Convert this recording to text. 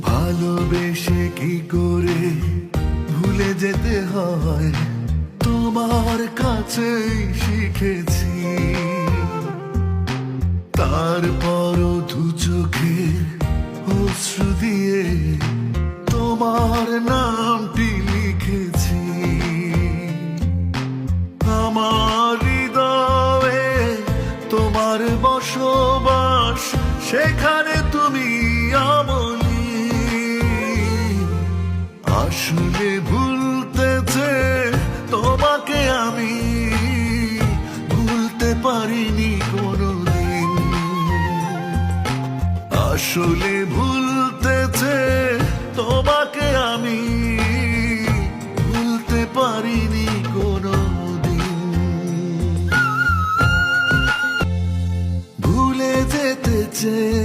ভালোবেসে কি করে ভুলে যেতে হয়, তোমার কাছেই শিখেছি। তারপরও দু চোখে অশ্রু দিয়ে তোমার নামটি লিখেছি। আমার হৃদয়ে তোমার বসবাস, সেখানে তুমি অমনি। আসলে ভুলতেছে তোমাকে আমি, ভুলতে পারিনি কোনোদিন। আসলে ভুলতেছে তোমাকে আমি, ভুলতে পারিনি কোনোদিন। ভুলে যেতে চেয়ে